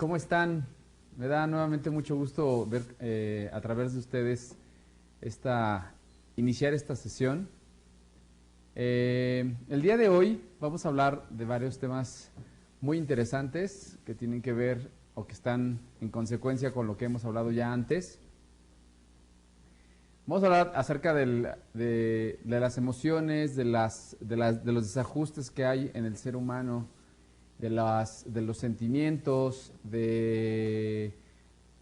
¿Cómo están? Me da nuevamente mucho gusto ver a través de ustedes iniciar esta sesión. El día de hoy vamos a hablar de varios temas muy interesantes que tienen que ver o que están en consecuencia con lo que hemos hablado ya antes. Vamos a hablar acerca de las emociones, de los desajustes que hay en el ser humano, de los sentimientos, de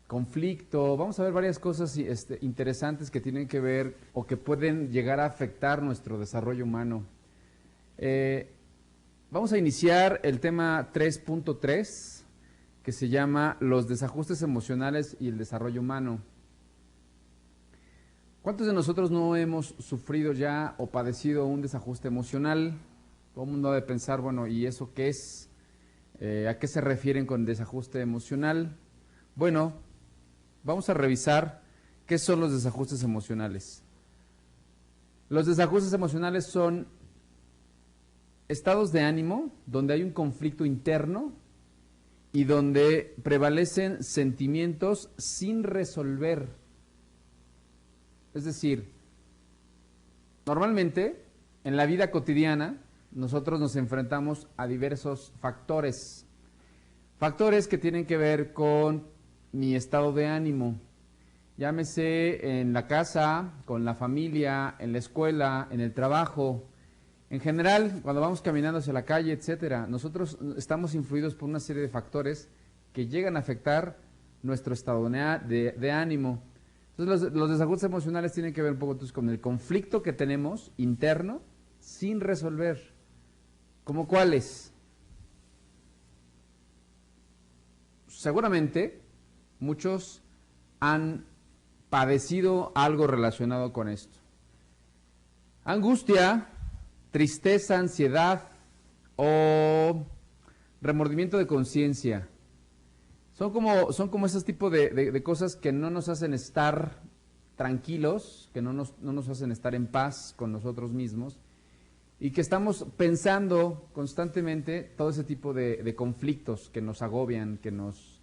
conflicto. Vamos a ver varias cosas interesantes que tienen que ver o que pueden llegar a afectar nuestro desarrollo humano. Vamos a iniciar el tema 3.3, que se llama los desajustes emocionales y el desarrollo humano. ¿Cuántos de nosotros no hemos sufrido ya o padecido un desajuste emocional? Todo el mundo debe pensar, bueno, ¿y eso qué es? ¿A qué se refieren con desajuste emocional? Bueno, vamos a revisar qué son los desajustes emocionales. Los desajustes emocionales son estados de ánimo donde hay un conflicto interno y donde prevalecen sentimientos sin resolver. Es decir, normalmente en la vida cotidiana nosotros nos enfrentamos a diversos factores. Factores que tienen que ver con mi estado de ánimo. Llámese en la casa, con la familia, en la escuela, en el trabajo. En general, cuando vamos caminando hacia la calle, etcétera, nosotros estamos influidos por una serie de factores que llegan a afectar nuestro estado de ánimo. Entonces, los desajustes emocionales tienen que ver un poco entonces, con el conflicto que tenemos interno sin resolver. ¿Cómo cuáles? Seguramente muchos han padecido algo relacionado con esto. Angustia, tristeza, ansiedad o remordimiento de conciencia. Son como esos tipos de cosas que no nos hacen estar tranquilos, que no nos hacen estar en paz con nosotros mismos y que estamos pensando constantemente todo ese tipo de conflictos que nos agobian, que nos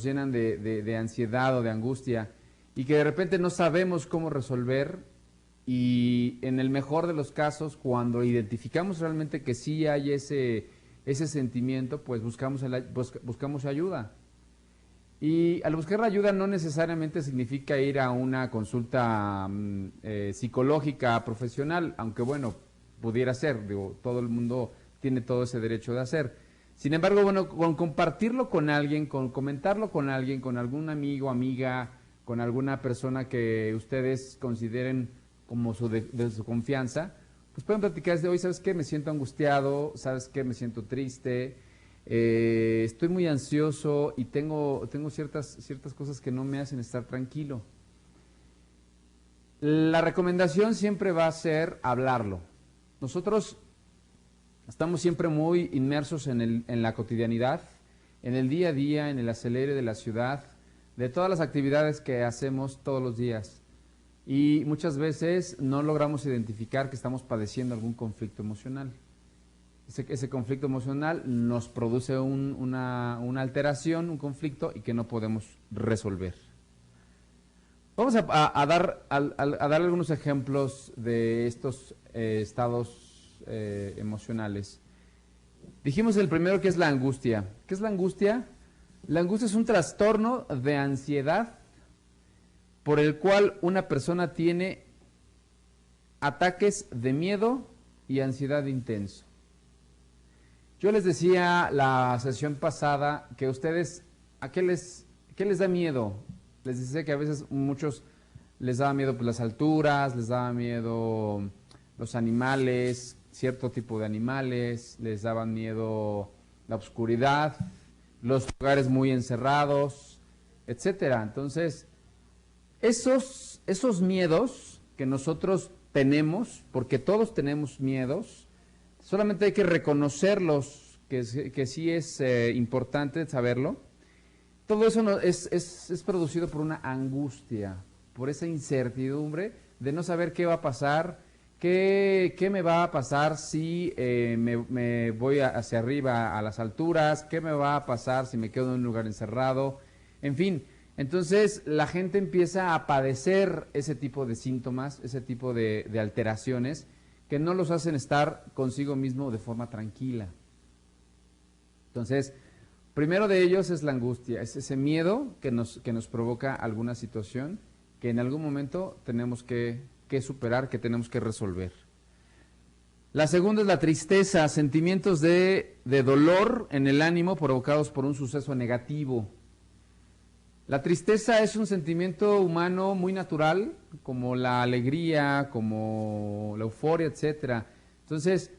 llenan de ansiedad o de angustia y que de repente no sabemos cómo resolver. Y en el mejor de los casos, cuando identificamos realmente que sí hay ese sentimiento, pues buscamos ayuda. Y al buscar ayuda no necesariamente significa ir a una consulta psicológica profesional, aunque bueno, pudiera ser, digo, todo el mundo tiene todo ese derecho de hacer. Sin embargo, bueno, con compartirlo con alguien, con comentarlo con alguien, con algún amigo, amiga, con alguna persona que ustedes consideren como de su confianza, pues pueden platicar desde hoy, ¿sabes qué? Me siento angustiado, ¿sabes qué? Me siento triste, estoy muy ansioso y tengo ciertas cosas que no me hacen estar tranquilo. La recomendación siempre va a ser hablarlo. Nosotros estamos siempre muy inmersos en la cotidianidad, en el día a día, en el acelere de la ciudad, de todas las actividades que hacemos todos los días. Y muchas veces no logramos identificar que estamos padeciendo algún conflicto emocional. Ese conflicto emocional nos produce una alteración, un conflicto y que no podemos resolver. Vamos a dar algunos ejemplos de estos estados emocionales. Dijimos el primero que es la angustia. ¿Qué es la angustia? La angustia es un trastorno de ansiedad por el cual una persona tiene ataques de miedo y ansiedad intenso. Yo les decía la sesión pasada que ustedes, ¿qué les da miedo? Les decía que a veces muchos les daba miedo pues, las alturas, les daba miedo los animales, cierto tipo de animales, les daban miedo la oscuridad, los lugares muy encerrados, etcétera. Entonces, esos miedos que nosotros tenemos, porque todos tenemos miedos, solamente hay que reconocerlos, que sí es importante saberlo. Todo eso es producido por una angustia, por esa incertidumbre de no saber qué va a pasar, ¿Qué me va a pasar si me voy hacia arriba a las alturas? ¿Qué me va a pasar si me quedo en un lugar encerrado? En fin, entonces la gente empieza a padecer ese tipo de síntomas, ese tipo de alteraciones que no los hacen estar consigo mismo de forma tranquila. Entonces, primero de ellos es la angustia, es ese miedo que nos provoca alguna situación que en algún momento tenemos que superar, que tenemos que resolver. La segunda es la tristeza, sentimientos de dolor en el ánimo provocados por un suceso negativo. La tristeza es un sentimiento humano muy natural, como la alegría, como la euforia, etcétera. Entonces,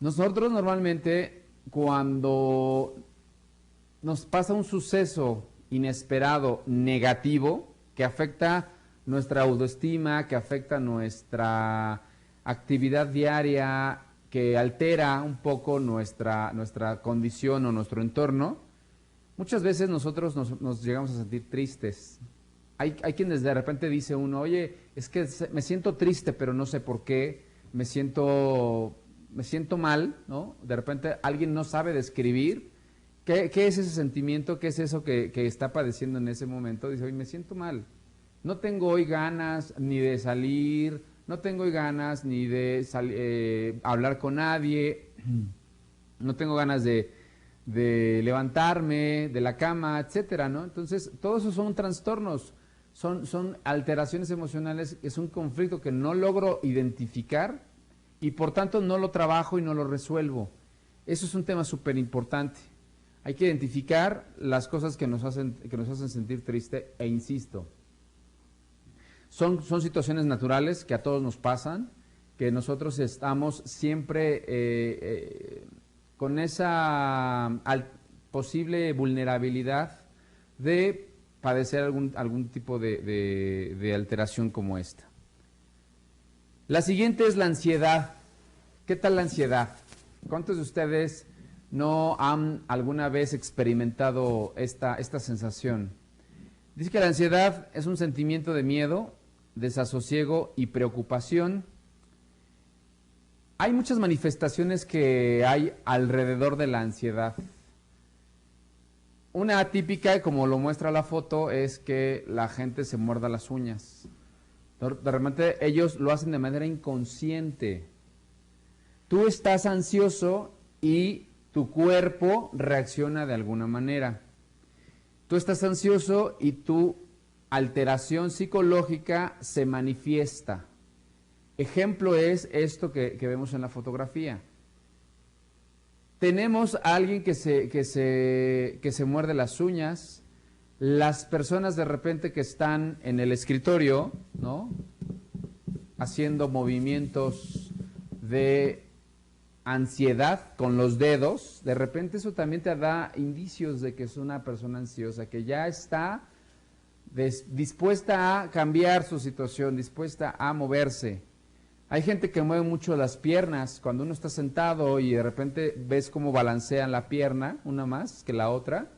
nosotros normalmente cuando nos pasa un suceso inesperado, negativo, que afecta nuestra autoestima, que afecta nuestra actividad diaria, que altera un poco nuestra condición o nuestro entorno, muchas veces nosotros nos llegamos a sentir tristes. Hay quienes de repente dice uno, oye, es que me siento triste, pero no sé por qué, me siento mal, ¿no? De repente alguien no sabe describir qué es ese sentimiento, qué es eso que está padeciendo en ese momento. Dice, oye, me siento mal. No tengo hoy ganas ni de salir, no tengo hoy ganas ni de hablar con nadie, no tengo ganas de levantarme de la cama, etcétera, ¿no? Entonces, todos esos son trastornos, son alteraciones emocionales, es un conflicto que no logro identificar y por tanto no lo trabajo y no lo resuelvo. Eso es un tema súper importante. Hay que identificar las cosas que nos hacen sentir triste e insisto, son situaciones naturales que a todos nos pasan, que nosotros estamos siempre con esa posible vulnerabilidad de padecer algún tipo de alteración como esta. La siguiente es la ansiedad. ¿Qué tal la ansiedad? ¿Cuántos de ustedes no han alguna vez experimentado esta sensación? Dice que la ansiedad es un sentimiento de miedo, desasosiego y preocupación. Hay muchas manifestaciones que hay alrededor de la ansiedad. Una típica, como lo muestra la foto, es que la gente se muerda las uñas. De repente ellos lo hacen de manera inconsciente. Tú estás ansioso y tu cuerpo reacciona de alguna manera. Tú estás ansioso y tu alteración psicológica se manifiesta. Ejemplo es esto que vemos en la fotografía. Tenemos a alguien que se muerde las uñas, las personas de repente que están en el escritorio, ¿no? Haciendo movimientos de ansiedad con los dedos, de repente eso también te da indicios de que es una persona ansiosa, que ya está dispuesta a cambiar su situación, dispuesta a moverse. Hay gente que mueve mucho las piernas, cuando uno está sentado y de repente ves cómo balancean la pierna, una más que la otra,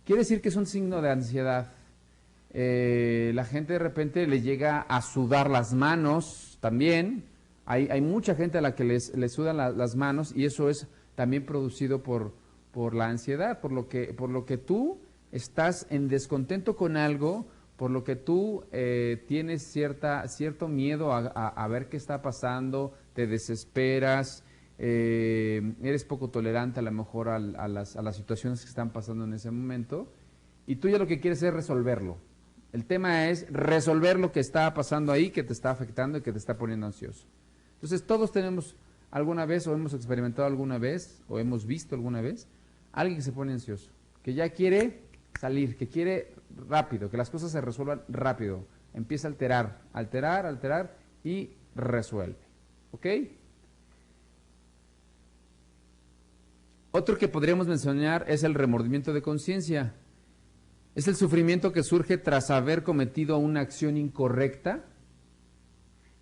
quiere decir que es un signo de ansiedad. La gente de repente le llega a sudar las manos también, hay mucha gente a la que les sudan las manos y eso es también producido por la ansiedad, por lo que tú estás en descontento con algo, por lo que tú tienes cierto miedo a ver qué está pasando, te desesperas, eres poco tolerante a lo mejor a las situaciones que están pasando en ese momento, y tú ya lo que quieres es resolverlo. El tema es resolver lo que está pasando ahí, que te está afectando y que te está poniendo ansioso. Entonces todos tenemos alguna vez, o hemos experimentado alguna vez, o hemos visto alguna vez, alguien que se pone ansioso, que ya quiere salir, que quiere rápido, que las cosas se resuelvan rápido, empieza a alterar y resuelve, ¿ok? Otro que podríamos mencionar es el remordimiento de conciencia. Es el sufrimiento que surge tras haber cometido una acción incorrecta,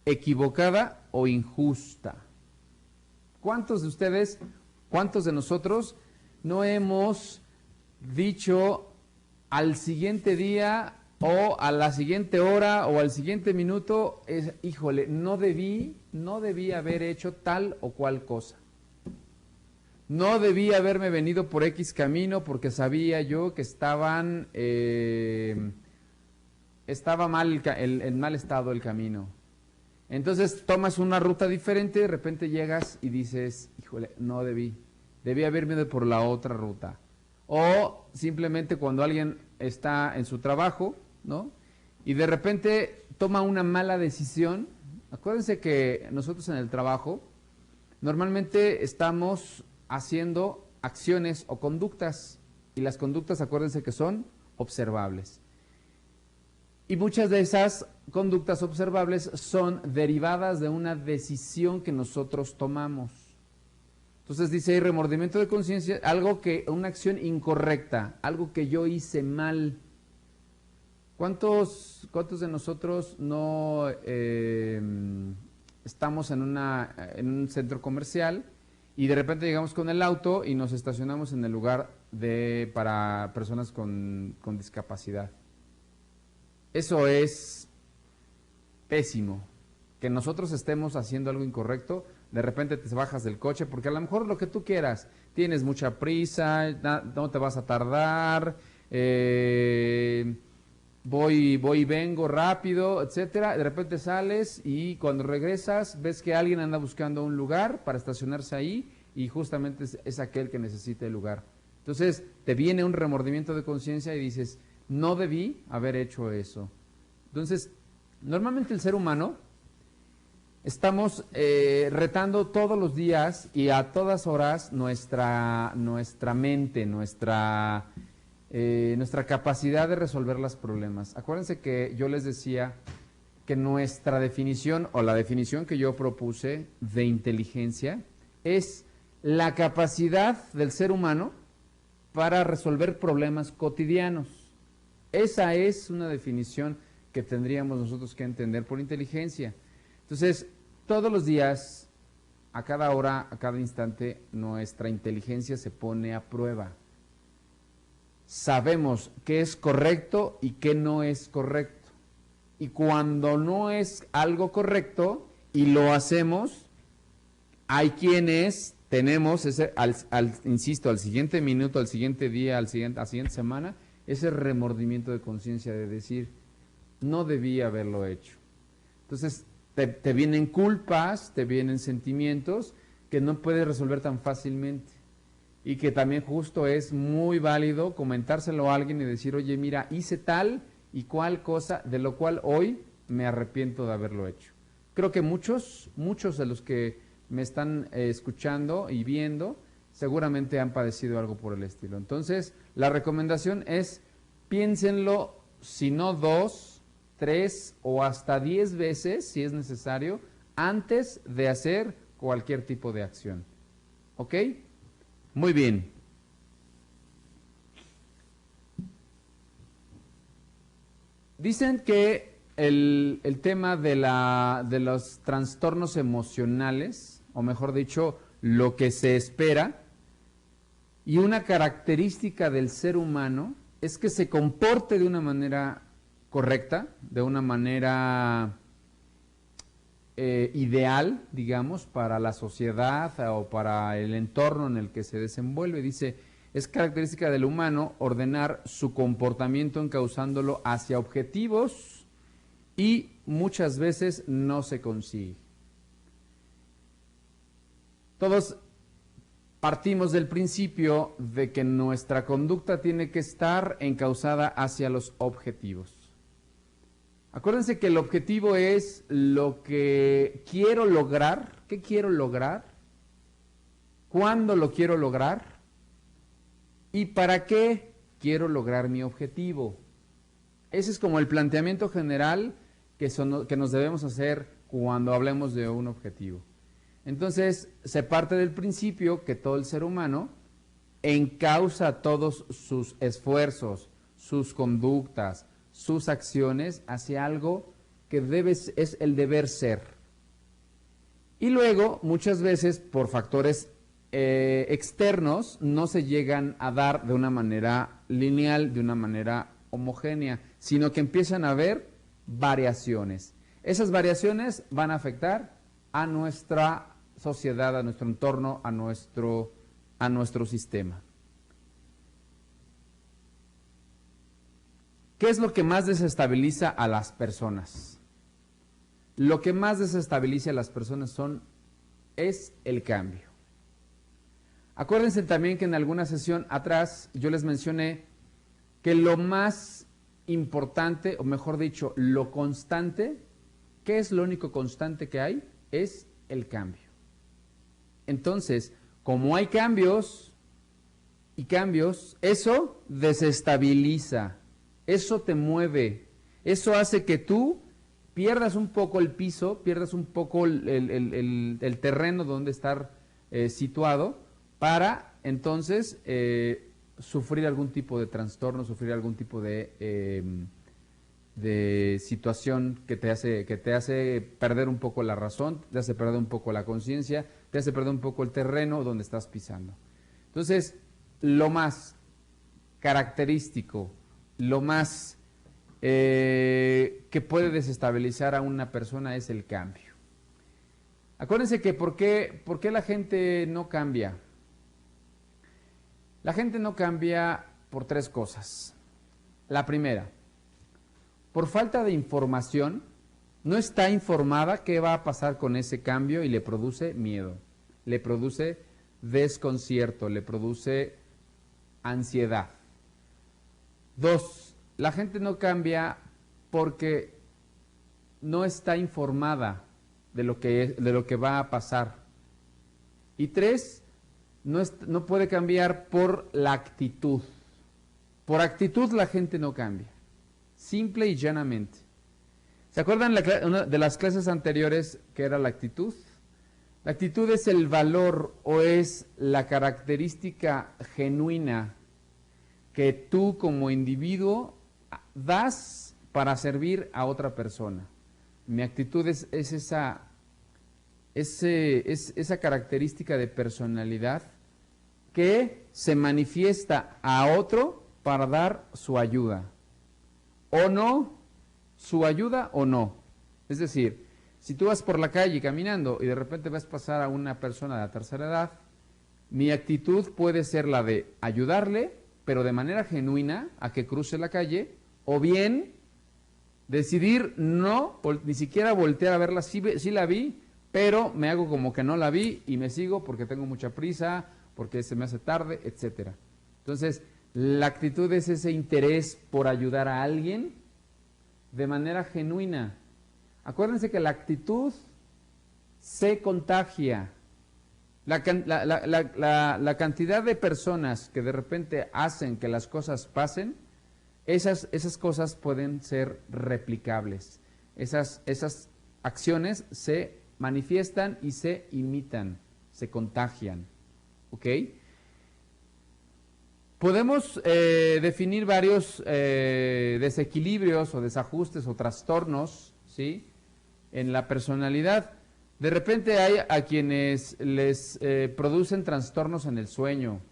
equivocada o injusta. ¿Cuántos de ustedes, cuántos de nosotros no hemos dicho al siguiente día, o a la siguiente hora o al siguiente minuto, híjole, no debí haber hecho tal o cual cosa. No debí haberme venido por X camino porque sabía yo que estaba mal en mal estado el camino. Entonces tomas una ruta diferente, de repente llegas y dices, híjole, no debí haberme ido por la otra ruta. O simplemente cuando alguien está en su trabajo, ¿no? Y de repente toma una mala decisión. Acuérdense que nosotros en el trabajo normalmente estamos haciendo acciones o conductas, y las conductas, acuérdense que son observables. Y muchas de esas conductas observables son derivadas de una decisión que nosotros tomamos. Entonces dice ahí remordimiento de conciencia, una acción incorrecta, algo que yo hice mal. ¿Cuántos de nosotros no estamos en un centro comercial y de repente llegamos con el auto y nos estacionamos en el lugar para personas con discapacidad? Eso es pésimo. Que nosotros estemos haciendo algo incorrecto, de repente te bajas del coche, porque a lo mejor lo que tú quieras, tienes mucha prisa, no te vas a tardar, voy y vengo rápido, etcétera. De repente sales y cuando regresas ves que alguien anda buscando un lugar para estacionarse ahí y justamente es aquel que necesita el lugar. Entonces te viene un remordimiento de conciencia y dices, no debí haber hecho eso. Entonces, normalmente el ser humano estamos retando todos los días y a todas horas nuestra mente, nuestra capacidad de resolver los problemas. Acuérdense que yo les decía que nuestra definición, o la definición que yo propuse de inteligencia, es la capacidad del ser humano para resolver problemas cotidianos. Esa es una definición que tendríamos nosotros que entender por inteligencia. Entonces, todos los días, a cada hora, a cada instante, nuestra inteligencia se pone a prueba. Sabemos qué es correcto y qué no es correcto. Y cuando no es algo correcto y lo hacemos, hay quienes tenemos insisto, al siguiente minuto, al siguiente día, a la siguiente semana, ese remordimiento de conciencia de decir, no debí haberlo hecho. Entonces, te vienen culpas, te vienen sentimientos que no puedes resolver tan fácilmente. Y que también justo es muy válido comentárselo a alguien y decir, oye, mira, hice tal y cual cosa, de lo cual hoy me arrepiento de haberlo hecho. Creo que muchos de los que me están escuchando y viendo, seguramente han padecido algo por el estilo. Entonces, la recomendación es, piénsenlo, si no 2, 3 o hasta 10 veces, si es necesario, antes de hacer cualquier tipo de acción. ¿Ok? Muy bien. Dicen que el tema de los trastornos emocionales, o mejor dicho, lo que se espera, y una característica del ser humano es que se comporte de una manera correcta, de una manera ideal, digamos, para la sociedad o para el entorno en el que se desenvuelve. Dice, es característica del humano ordenar su comportamiento encauzándolo hacia objetivos y muchas veces no se consigue. Todos partimos del principio de que nuestra conducta tiene que estar encauzada hacia los objetivos. Acuérdense que el objetivo es lo que quiero lograr. ¿Qué quiero lograr? ¿Cuándo lo quiero lograr? ¿Y para qué quiero lograr mi objetivo? Ese es como el planteamiento general que nos debemos hacer cuando hablemos de un objetivo. Entonces, se parte del principio que todo el ser humano encausa todos sus esfuerzos, sus conductas, sus acciones hacia algo que es el deber ser. Y luego, muchas veces, por factores externos, no se llegan a dar de una manera lineal, de una manera homogénea, sino que empiezan a haber variaciones. Esas variaciones van a afectar a nuestra sociedad, a nuestro entorno, a nuestro sistema. ¿Qué es lo que más desestabiliza a las personas? Lo que más desestabiliza a las personas es el cambio. Acuérdense también que en alguna sesión atrás yo les mencioné que lo más importante, o mejor dicho, lo constante, ¿qué es lo único constante que hay? Es el cambio. Entonces, como hay cambios y cambios, eso desestabiliza, eso te mueve, eso hace que tú pierdas un poco el piso, pierdas un poco el terreno donde estar situado, para entonces sufrir algún tipo de trastorno, sufrir algún tipo de situación que te hace perder un poco la razón, te hace perder un poco la conciencia, te hace perder un poco el terreno donde estás pisando. Entonces, lo más característico, lo más que puede desestabilizar a una persona es el cambio. Acuérdense que ¿por qué la gente no cambia? La gente no cambia por tres cosas. La primera, por falta de información, no está informada qué va a pasar con ese cambio y le produce miedo, le produce desconcierto, le produce ansiedad. Dos, la gente no cambia porque no está informada de lo que va a pasar. Y tres, no puede cambiar por la actitud. Por actitud la gente no cambia. Simple y llanamente. ¿Se acuerdan una de las clases anteriores que era la actitud? La actitud es el valor o es la característica genuina que tú como individuo das para servir a otra persona. Mi actitud es esa característica de personalidad que se manifiesta a otro para dar su ayuda. O no, su ayuda o no. Es decir, si tú vas por la calle caminando y de repente vas a pasar a una persona de la tercera edad, mi actitud puede ser la de ayudarle, pero de manera genuina, a que cruce la calle, o bien decidir no, ni siquiera voltear a verla, sí la vi, pero me hago como que no la vi y me sigo porque tengo mucha prisa, porque se me hace tarde, etcétera. Entonces, la actitud es ese interés por ayudar a alguien de manera genuina. Acuérdense que la actitud se contagia. La cantidad de personas que de repente hacen que las cosas pasen, esas cosas pueden ser replicables. Esas acciones se manifiestan y se imitan, se contagian. ¿Ok? Podemos definir varios desequilibrios o desajustes o trastornos, ¿sí?, en la personalidad. De repente hay a quienes les producen trastornos en el sueño.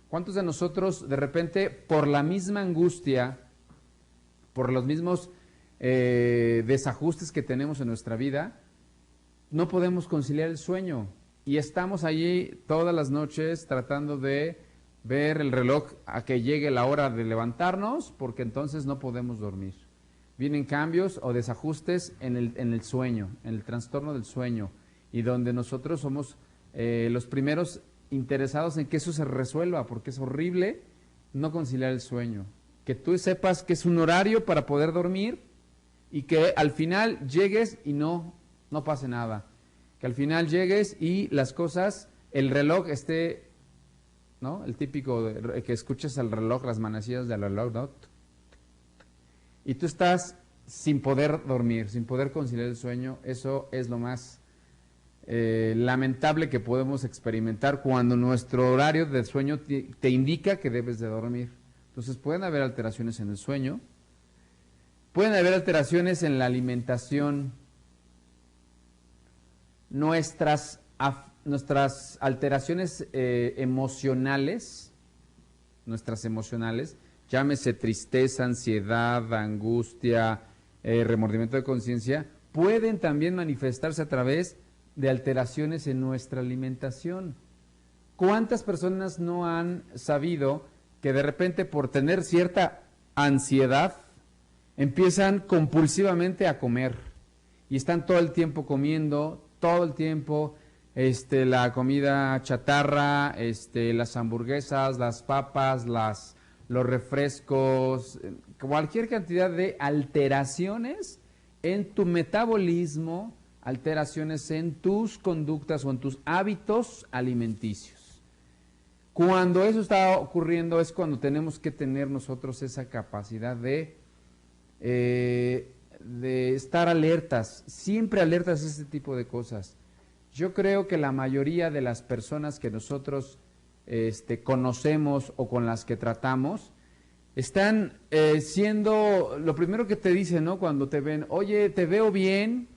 ¿Cuántos de nosotros de repente por la misma angustia, por los mismos desajustes que tenemos en nuestra vida, no podemos conciliar el sueño? Y estamos allí todas las noches tratando de ver el reloj a que llegue la hora de levantarnos, porque entonces no podemos dormir. Vienen cambios o desajustes en el sueño, en el trastorno del sueño, y donde nosotros somos los primeros interesados en que eso se resuelva, porque es horrible no conciliar el sueño. Que tú sepas que es un horario para poder dormir y que al final llegues y no pase nada. Que al final llegues y las cosas, el reloj esté, ¿no? El típico que escuches el reloj, las manecillas del reloj, ¿no? Y tú estás sin poder dormir, sin poder conciliar el sueño. Eso es lo más lamentable que podemos experimentar cuando nuestro horario de sueño te indica que debes de dormir. Entonces pueden haber alteraciones en el sueño, pueden haber alteraciones en la alimentación. Nuestras alteraciones emocionales llámese tristeza, ansiedad, angustia, remordimiento de conciencia, pueden también manifestarse a través de alteraciones en nuestra alimentación. ¿Cuántas personas no han sabido que de repente por tener cierta ansiedad empiezan compulsivamente a comer y están todo el tiempo comiendo, todo el tiempo la comida chatarra, las hamburguesas, las papas, los refrescos, cualquier cantidad de alteraciones en tu metabolismo, alteraciones en tus conductas o en tus hábitos alimenticios? Cuando eso está ocurriendo es cuando tenemos que tener nosotros esa capacidad de estar alertas, siempre alertas a este tipo de cosas. Yo creo que la mayoría de las personas que nosotros conocemos o con las que tratamos están siendo, lo primero que te dicen, ¿no? Cuando te ven, oye, te veo bien,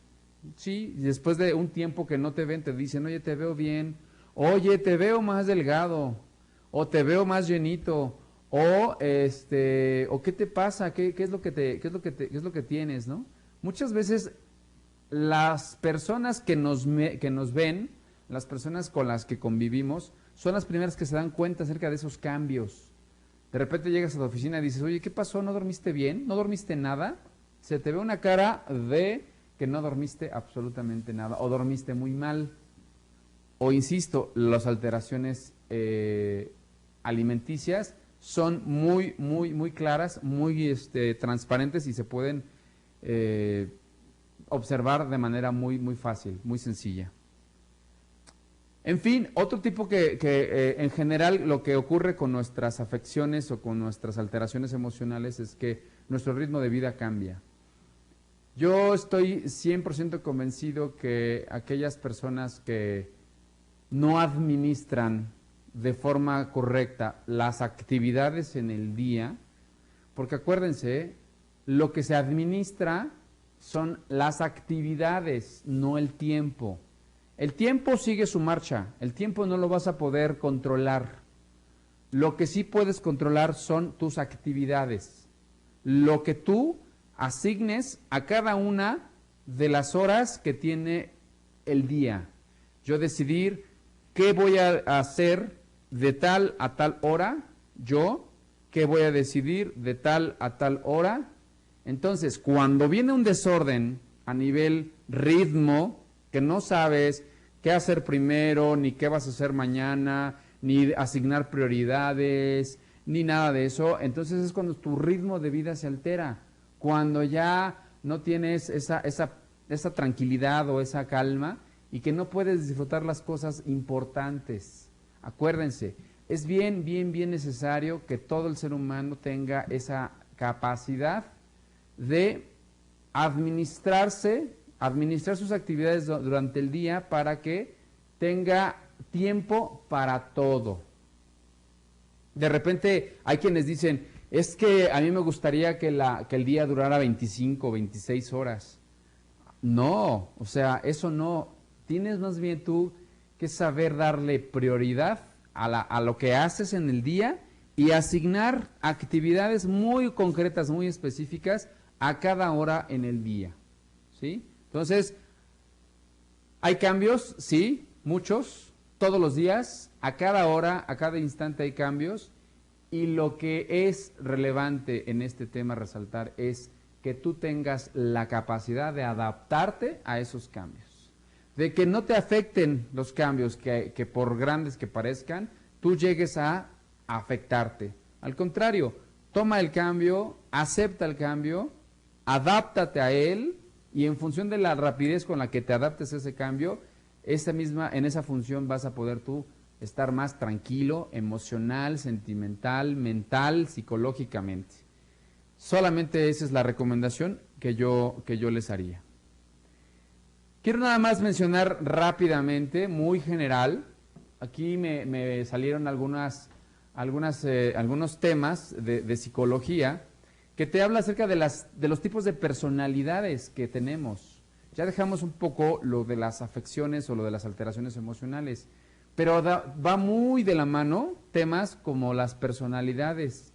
sí, y después de un tiempo que no te ven, te dicen, oye, te veo bien, oye, te veo más delgado, o te veo más llenito, o qué te pasa, qué es lo que tienes, ¿no? Muchas veces las personas que nos ven, las personas con las que convivimos, son las primeras que se dan cuenta acerca de esos cambios. De repente llegas a la oficina y dices, oye, ¿qué pasó? ¿No dormiste bien? ¿No dormiste nada? Se te ve una cara de que no dormiste absolutamente nada, o dormiste muy mal. O insisto, las alteraciones alimenticias son muy, muy, muy claras, muy transparentes y se pueden observar de manera muy, muy fácil, muy sencilla. En fin, otro tipo que en general lo que ocurre con nuestras afecciones o con nuestras alteraciones emocionales es que nuestro ritmo de vida cambia. Yo estoy 100% convencido que aquellas personas que no administran de forma correcta las actividades en el día, porque acuérdense, lo que se administra son las actividades, no el tiempo. El tiempo sigue su marcha, el tiempo no lo vas a poder controlar. Lo que sí puedes controlar son tus actividades, lo que tú asignes a cada una de las horas que tiene el día. Yo decidir qué voy a hacer de tal a tal hora, qué voy a decidir de tal a tal hora. Entonces, cuando viene un desorden a nivel ritmo, que no sabes qué hacer primero, ni qué vas a hacer mañana, ni asignar prioridades, ni nada de eso, entonces es cuando tu ritmo de vida se altera, cuando ya no tienes esa tranquilidad o esa calma y que no puedes disfrutar las cosas importantes. Acuérdense, es bien, bien, bien necesario que todo el ser humano tenga esa capacidad de administrar sus actividades durante el día para que tenga tiempo para todo. De repente hay quienes dicen, es que a mí me gustaría que el día durara 25 o 26 horas. No, o sea, eso no. Tienes más bien tú que saber darle prioridad a lo que haces en el día y asignar actividades muy concretas, muy específicas a cada hora en el día, ¿sí? Entonces, ¿hay cambios? Sí, muchos, todos los días, a cada hora, a cada instante hay cambios, y lo que es relevante en este tema resaltar es que tú tengas la capacidad de adaptarte a esos cambios, de que no te afecten los cambios, que por grandes que parezcan, tú llegues a afectarte. Al contrario, toma el cambio, acepta el cambio, adáptate a él, y en función de la rapidez con la que te adaptes a ese cambio, en esa función vas a poder tú estar más tranquilo, emocional, sentimental, mental, psicológicamente. Solamente esa es la recomendación que yo les haría. Quiero nada más mencionar rápidamente, muy general, aquí me salieron algunos temas de psicología, que te habla acerca de los tipos de personalidades que tenemos. Ya dejamos un poco lo de las afecciones o lo de las alteraciones emocionales, pero va muy de la mano temas como las personalidades.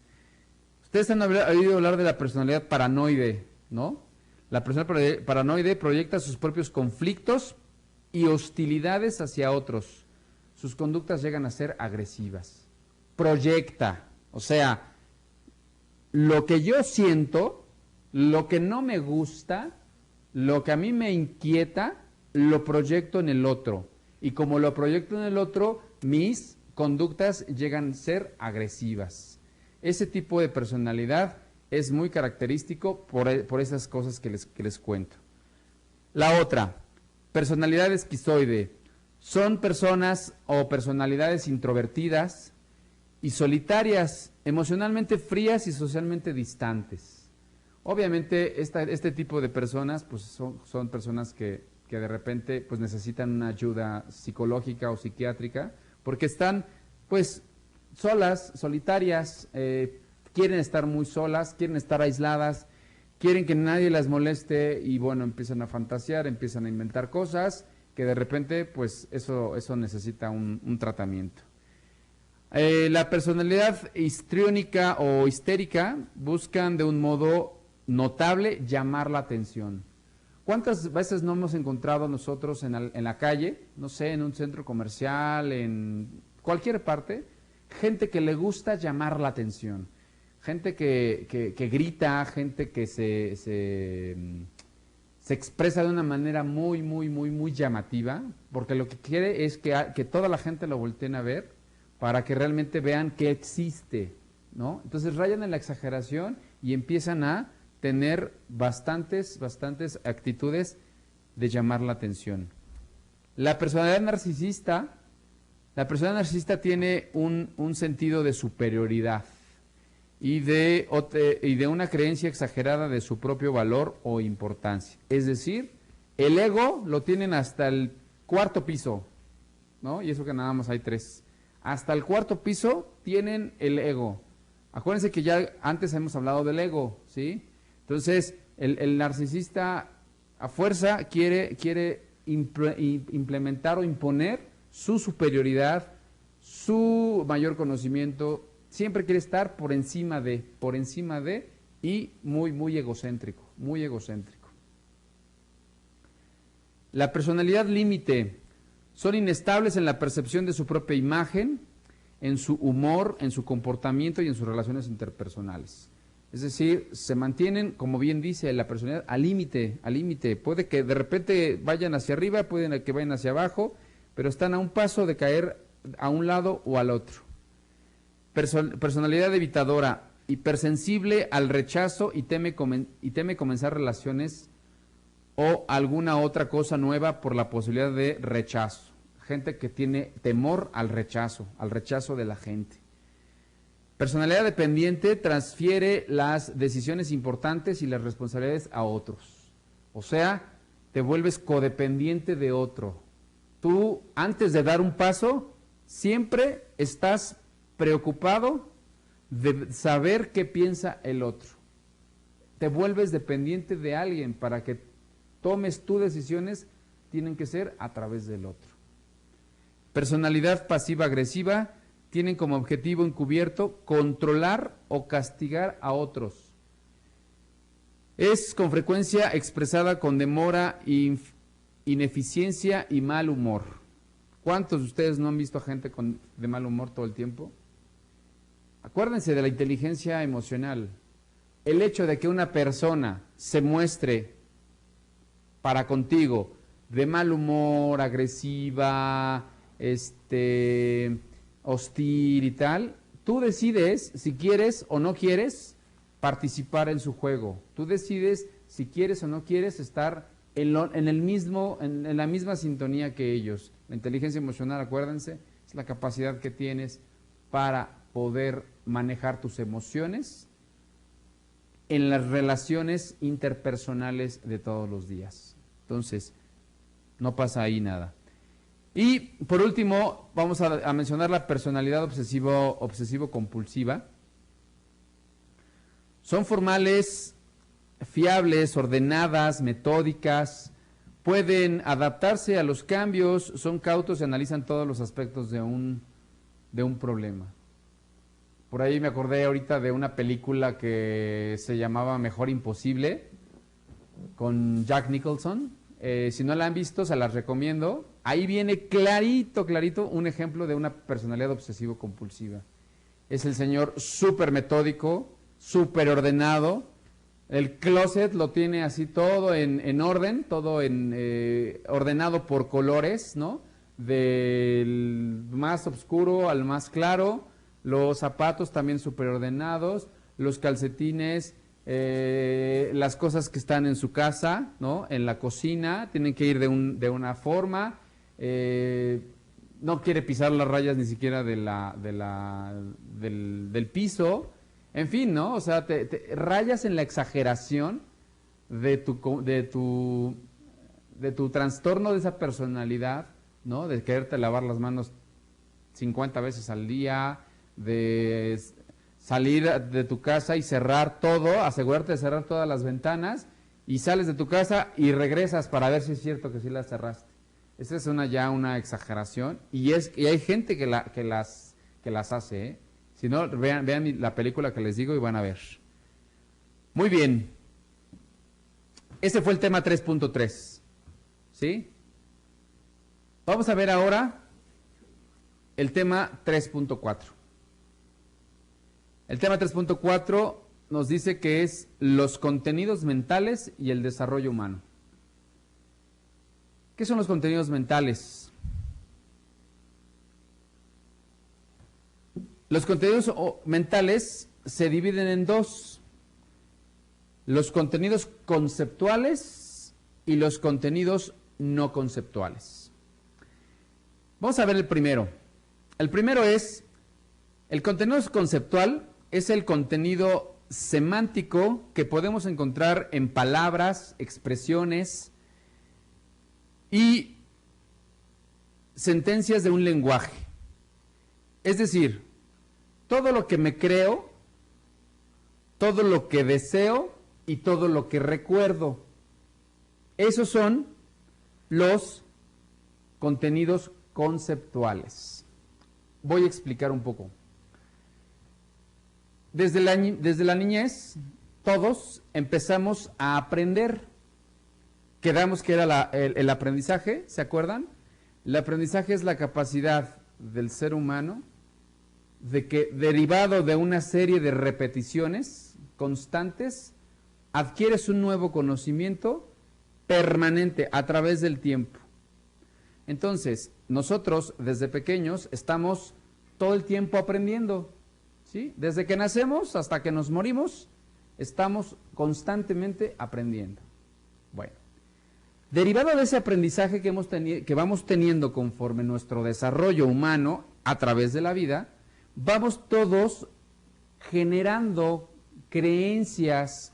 Ustedes han oído hablar de la personalidad paranoide, ¿no? La persona paranoide proyecta sus propios conflictos y hostilidades hacia otros. Sus conductas llegan a ser agresivas. Proyecta, o sea, lo que yo siento, lo que no me gusta, lo que a mí me inquieta, lo proyecto en el otro. Y como lo proyecto en el otro, mis conductas llegan a ser agresivas. Ese tipo de personalidad es muy característico por esas cosas que les cuento. La otra, personalidad esquizoide. Son personas o personalidades introvertidas y solitarias, emocionalmente frías y socialmente distantes. Obviamente este tipo de personas pues son personas que de repente pues necesitan una ayuda psicológica o psiquiátrica porque están pues solas, solitarias, quieren estar muy solas, quieren estar aisladas, quieren que nadie las moleste y bueno, empiezan a fantasear, empiezan a inventar cosas que de repente pues eso necesita un tratamiento. La personalidad histriónica o histérica buscan de un modo notable llamar la atención. ¿Cuántas veces no hemos encontrado nosotros en la calle, no sé, en un centro comercial, en cualquier parte, gente que le gusta llamar la atención? Gente que grita, gente que se expresa de una manera muy llamativa, porque lo que quiere es que toda la gente lo volteen a ver para que realmente vean que existe, ¿no? Entonces rayan en la exageración y empiezan a tener bastantes actitudes de llamar la atención. La personalidad narcisista tiene un sentido de superioridad y de una creencia exagerada de su propio valor o importancia. Es decir, el ego lo tienen hasta el cuarto piso, ¿no? Y eso que nada más hay 3. Hasta el cuarto piso tienen el ego. Acuérdense que ya antes hemos hablado del ego, ¿sí? Entonces, el narcisista a fuerza quiere implementar o imponer su superioridad, su mayor conocimiento, siempre quiere estar por encima de y muy egocéntrico. La personalidad límite. Son inestables en la percepción de su propia imagen, en su humor, en su comportamiento y en sus relaciones interpersonales. Es decir, se mantienen, como bien dice la personalidad, al límite. Puede que de repente vayan hacia arriba, pueden que vayan hacia abajo, pero están a un paso de caer a un lado o al otro. Personalidad evitadora, hipersensible al rechazo y teme comenzar relaciones o alguna otra cosa nueva por la posibilidad de rechazo. Gente que tiene temor al rechazo de la gente. Personalidad dependiente transfiere las decisiones importantes y las responsabilidades a otros. O sea, te vuelves codependiente de otro. Tú, antes de dar un paso, siempre estás preocupado de saber qué piensa el otro. Te vuelves dependiente de alguien para que tomes tus decisiones, tienen que ser a través del otro. Personalidad pasiva-agresiva tienen como objetivo encubierto controlar o castigar a otros. Es con frecuencia expresada con demora, ineficiencia y mal humor. ¿Cuántos de ustedes no han visto a gente de mal humor todo el tiempo? Acuérdense de la inteligencia emocional. El hecho de que una persona se muestre para contigo de mal humor, agresiva, hostil y tal, tú decides si quieres o no quieres participar en su juego. Tú decides si quieres o no quieres estar en la misma sintonía que ellos. La inteligencia emocional, acuérdense, es la capacidad que tienes para poder manejar tus emociones en las relaciones interpersonales de todos los días. Entonces, no pasa ahí nada. Y por último, vamos a mencionar la personalidad obsesivo-compulsiva. Son formales, fiables, ordenadas, metódicas, pueden adaptarse a los cambios, son cautos y analizan todos los aspectos de un problema. Por ahí me acordé ahorita de una película que se llamaba Mejor Imposible, con Jack Nicholson. Si no la han visto, se las recomiendo. Ahí viene clarito, clarito, un ejemplo de una personalidad obsesivo-compulsiva. Es el señor súper metódico, súper ordenado. El closet lo tiene así todo en orden, todo ordenado por colores, ¿no? Del más oscuro al más claro. Los zapatos también súper ordenados. Los calcetines, las cosas que están en su casa, ¿no? En la cocina, tienen que ir de una forma. No quiere pisar las rayas ni siquiera del piso. En fin, ¿no? O sea, te rayas en la exageración de tu trastorno de esa personalidad, ¿no? De quererte lavar las manos 50 veces al día, de salir de tu casa y cerrar todo, asegurarte de cerrar todas las ventanas, y sales de tu casa y regresas para ver si es cierto que sí las cerraste. Esa es ya una exageración, y hay gente que las hace, ¿eh? Si no, vean la película que les digo y van a ver. Muy bien. Ese fue el tema 3.3. ¿Sí? Vamos a ver ahora el tema 3.4. El tema 3.4 nos dice que es los contenidos mentales y el desarrollo humano. ¿Qué son los contenidos mentales? Los contenidos mentales se dividen en dos: los contenidos conceptuales y los contenidos no conceptuales. Vamos a ver el primero. El primero es, el contenido conceptual es el contenido semántico que podemos encontrar en palabras, expresiones y sentencias de un lenguaje. Es decir, todo lo que me creo, todo lo que deseo y todo lo que recuerdo. Esos son los contenidos conceptuales. Voy a explicar un poco. Desde la niñez, todos empezamos a aprender. Quedamos que era el aprendizaje, ¿se acuerdan? El aprendizaje es la capacidad del ser humano de que, derivado de una serie de repeticiones constantes, adquieres un nuevo conocimiento permanente a través del tiempo. Entonces, nosotros desde pequeños estamos todo el tiempo aprendiendo, ¿sí? Desde que nacemos hasta que nos morimos, estamos constantemente aprendiendo. Bueno, derivado de ese aprendizaje que vamos teniendo conforme nuestro desarrollo humano a través de la vida, vamos todos generando creencias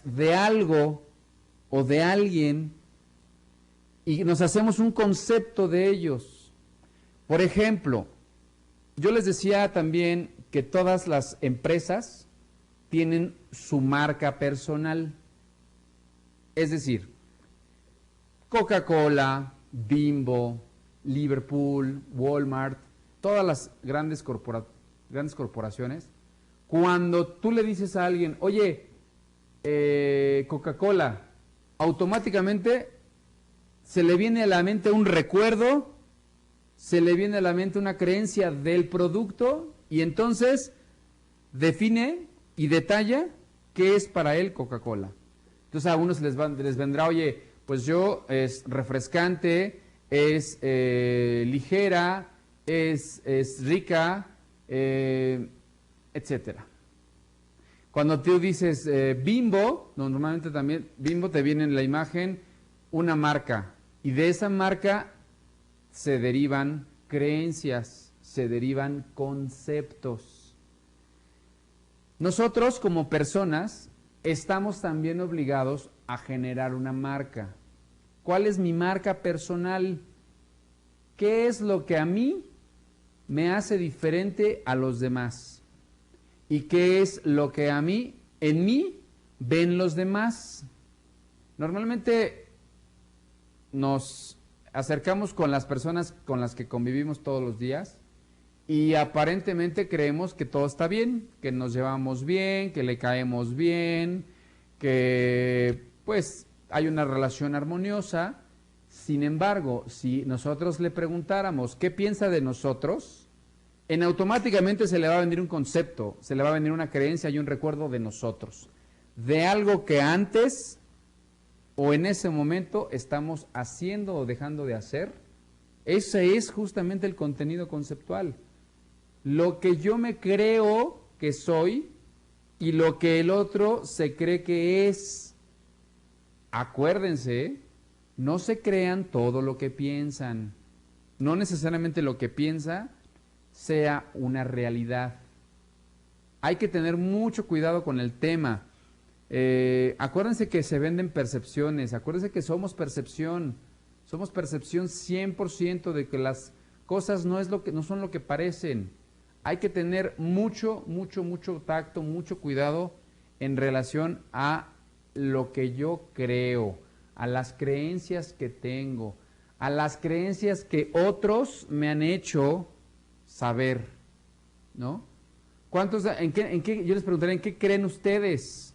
de algo o de alguien, y nos hacemos un concepto de ellos. Por ejemplo, yo les decía también que todas las empresas tienen su marca personal. Es decir, Coca-Cola, Bimbo, Liverpool, Walmart, todas las grandes corporaciones, cuando tú le dices a alguien, oye, Coca-Cola, automáticamente se le viene a la mente un recuerdo, se le viene a la mente una creencia del producto, y entonces define y detalla qué es para él Coca-Cola. Entonces a unos les vendrá, oye, pues yo es refrescante, es ligera, es rica, etcétera. Cuando tú dices Bimbo, normalmente también Bimbo te viene en la imagen una marca, y de esa marca se derivan creencias, se derivan conceptos. Nosotros como personas estamos también obligados a generar una marca. ¿Cuál es mi marca personal? ¿Qué es lo que a mí me hace diferente a los demás? ¿Y qué es lo que en mí ven los demás? Normalmente nos acercamos con las personas con las que convivimos todos los días y aparentemente creemos que todo está bien, que nos llevamos bien, que le caemos bien, que pues hay una relación armoniosa. Sin embargo, si nosotros le preguntáramos qué piensa de nosotros, en automáticamente se le va a venir un concepto, se le va a venir una creencia y un recuerdo de nosotros, de algo que antes o en ese momento estamos haciendo o dejando de hacer. Ese es justamente el contenido conceptual. Lo que yo me creo que soy y lo que el otro se cree que es. Acuérdense, no se crean todo lo que piensan. No necesariamente lo que piensa sea una realidad. Hay que tener mucho cuidado con el tema. Acuérdense que se venden percepciones, acuérdense que somos percepción 100% de que las cosas no son lo que parecen. Hay que tener mucho tacto, mucho cuidado en relación a lo que yo creo, a las creencias que tengo, a las creencias que otros me han hecho saber, ¿no? ¿Cuántos, yo les preguntaré, ¿en qué creen ustedes?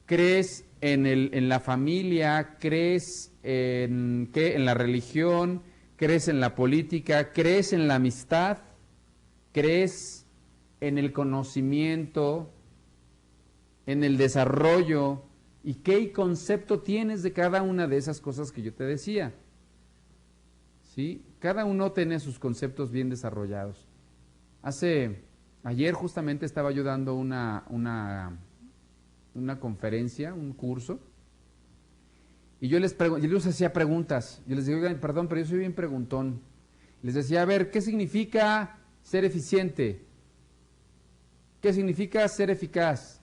¿Crees en la familia? ¿Crees en la religión? ¿Crees en la política? ¿Crees en la amistad? ¿Crees en el conocimiento? ¿En el desarrollo? ¿Y qué concepto tienes de cada una de esas cosas que yo te decía? ¿Sí? Cada uno tiene sus conceptos bien desarrollados. Ayer justamente estaba yo dando una conferencia, un curso, y yo les hacía preguntas. Yo les digo, oigan, perdón, pero yo soy bien preguntón. Les decía, a ver, ¿qué significa ser eficiente? ¿Qué significa ser eficaz?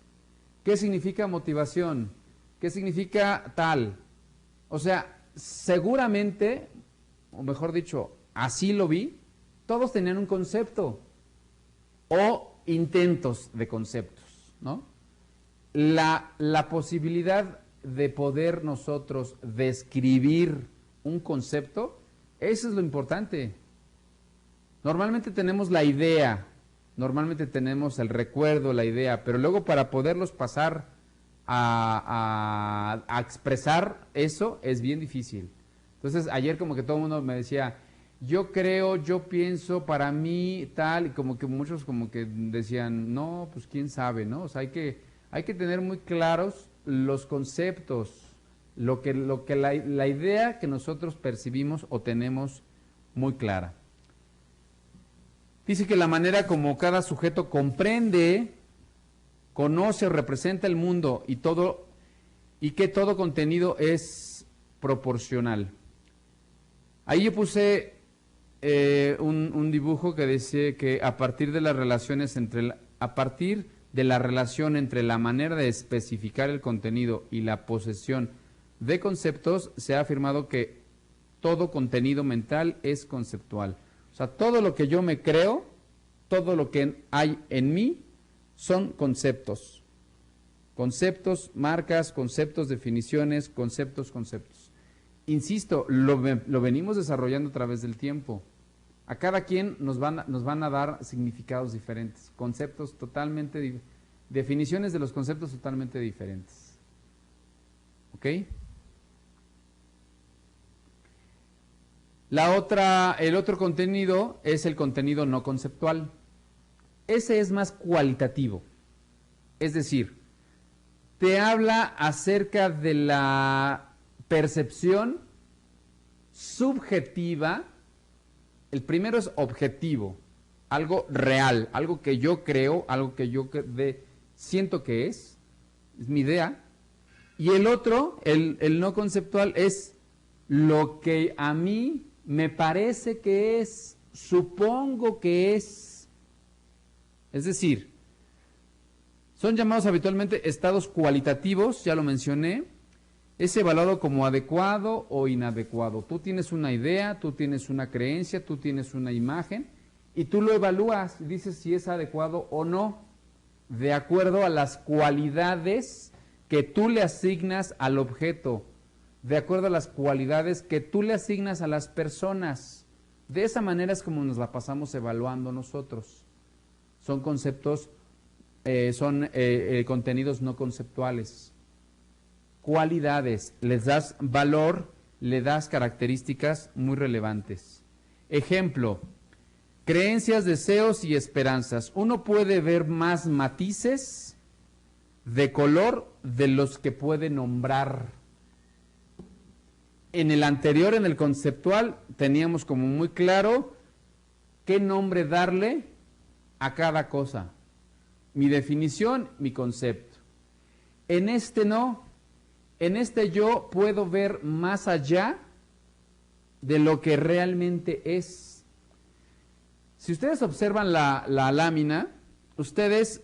¿Qué significa motivación? ¿Qué significa tal? O sea, seguramente, o mejor dicho, así lo vi, todos tenían un concepto o intentos de conceptos, ¿no? La posibilidad de poder nosotros describir un concepto, eso es lo importante. Normalmente tenemos la idea, normalmente tenemos el recuerdo, la idea, pero luego para poderlos pasar a expresar eso es bien difícil. Entonces ayer como que todo el mundo me decía, yo creo, yo pienso, para mí tal, y como que muchos como que decían, no, pues quién sabe, ¿no? O sea, hay que tener muy claros los conceptos, la idea que nosotros percibimos o tenemos muy clara. Dice que la manera como cada sujeto comprende, conoce o representa el mundo y que todo contenido es proporcional. Ahí yo puse un dibujo que decía que a partir de la relación entre la manera de especificar el contenido y la posesión de conceptos, se ha afirmado que todo contenido mental es conceptual. O sea, todo lo que yo me creo, todo lo que hay en mí, son conceptos. Conceptos, marcas, conceptos, definiciones, conceptos. Insisto, lo venimos desarrollando a través del tiempo. A cada quien nos van a dar significados diferentes, conceptos totalmente, definiciones de los conceptos totalmente diferentes. ¿Ok? El otro contenido es el contenido no conceptual. Ese es más cualitativo. Es decir, te habla acerca de la percepción subjetiva. El primero es objetivo, algo real, algo que yo creo, algo que yo siento que es mi idea. Y el otro, el no conceptual, es lo que a mí me parece que es, supongo que es. Es decir, son llamados habitualmente estados cualitativos, ya lo mencioné. Es evaluado como adecuado o inadecuado. Tú tienes una idea, tú tienes una creencia, tú tienes una imagen y tú lo evalúas y dices si es adecuado o no, de acuerdo a las cualidades que tú le asignas al objeto, de acuerdo a las cualidades que tú le asignas a las personas. De esa manera es como nos la pasamos evaluando nosotros. Son conceptos, contenidos no conceptuales. Cualidades, les das valor, le das características muy relevantes. Ejemplo, creencias, deseos y esperanzas. Uno puede ver más matices de color de los que puede nombrar. En el anterior, en el conceptual, teníamos como muy claro qué nombre darle a cada cosa. Mi definición, mi concepto. En este no. En este yo puedo ver más allá de lo que realmente es. Si ustedes observan la lámina, ustedes,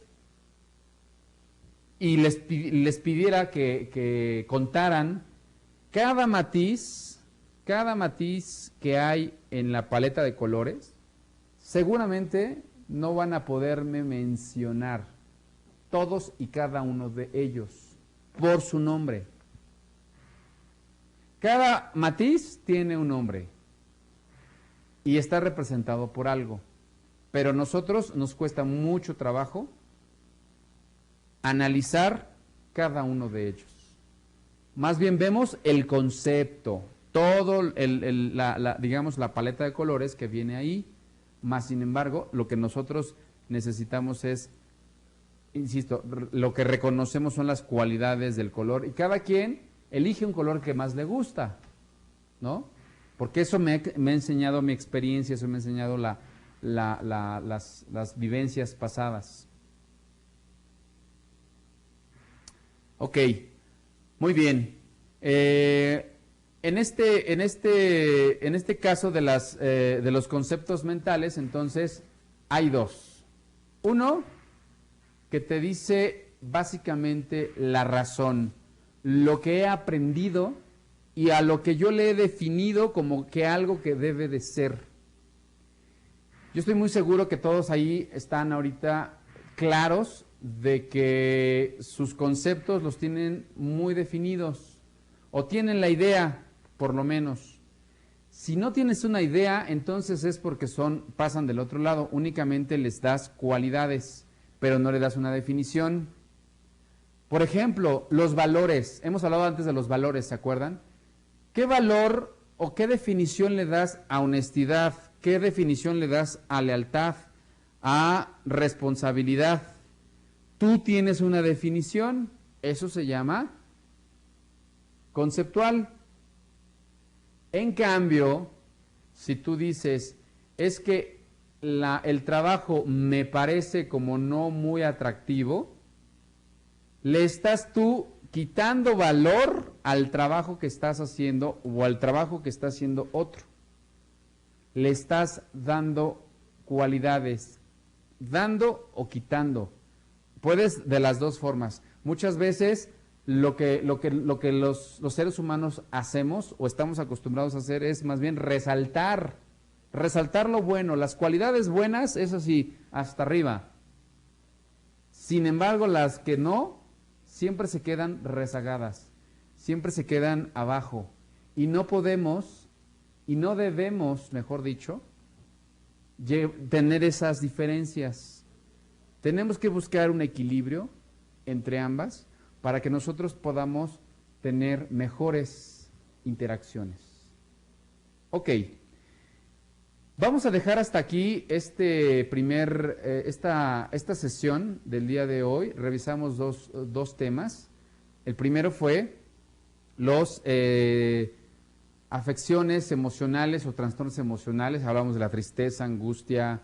y les pidiera que contaran cada matiz que hay en la paleta de colores, seguramente no van a poderme mencionar todos y cada uno de ellos por su nombre. Cada matiz tiene un nombre y está representado por algo, pero a nosotros nos cuesta mucho trabajo analizar cada uno de ellos. Más bien vemos el concepto, todo digamos la paleta de colores que viene ahí, más sin embargo lo que nosotros necesitamos es, insisto, lo que reconocemos son las cualidades del color y cada quien elige un color que más le gusta, ¿no? Porque eso me ha enseñado mi experiencia, eso me ha enseñado las vivencias pasadas. Ok, muy bien. En este caso de los conceptos mentales, entonces, hay dos. Uno, que te dice básicamente la razón, lo que he aprendido y a lo que yo le he definido como que algo que debe de ser. Yo estoy muy seguro que todos ahí están ahorita claros de que sus conceptos los tienen muy definidos o tienen la idea, por lo menos. Si no tienes una idea, entonces es porque pasan del otro lado, únicamente les das cualidades, pero no le das una definición. Por ejemplo, los valores. Hemos hablado antes de los valores, ¿se acuerdan? ¿Qué valor o qué definición le das a honestidad? ¿Qué definición le das a lealtad? A responsabilidad. Tú tienes una definición, eso se llama conceptual. En cambio, si tú dices, es que el trabajo me parece como no muy atractivo, le estás tú quitando valor al trabajo que estás haciendo o al trabajo que está haciendo otro. Le estás dando cualidades, dando o quitando. Puedes de las dos formas. Muchas veces lo que los seres humanos hacemos o estamos acostumbrados a hacer es más bien resaltar lo bueno, las cualidades buenas, eso sí, hasta arriba. Sin embargo, las que no, siempre se quedan rezagadas, siempre se quedan abajo. Y no podemos, y no debemos, mejor dicho, tener esas diferencias. Tenemos que buscar un equilibrio entre ambas para que nosotros podamos tener mejores interacciones. Ok, vamos a dejar hasta aquí esta sesión del día de hoy. Revisamos dos temas. El primero fue los afecciones emocionales o trastornos emocionales. Hablamos de la tristeza, angustia,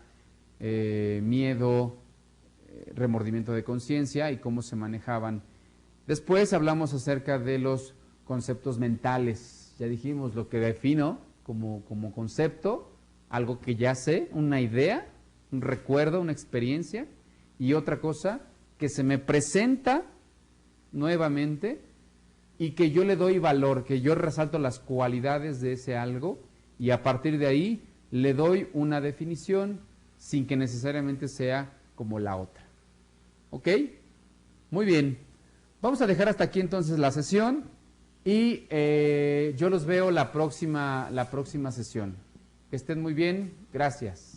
miedo, remordimiento de conciencia y cómo se manejaban. Después hablamos acerca de los conceptos mentales. Ya dijimos lo que defino como concepto, algo que ya sé, una idea, un recuerdo, una experiencia, y otra cosa que se me presenta nuevamente y que yo le doy valor, que yo resalto las cualidades de ese algo y a partir de ahí le doy una definición sin que necesariamente sea como la otra. ¿Ok? Muy bien. Vamos a dejar hasta aquí entonces la sesión y yo los veo la próxima sesión. Que estén muy bien. Gracias.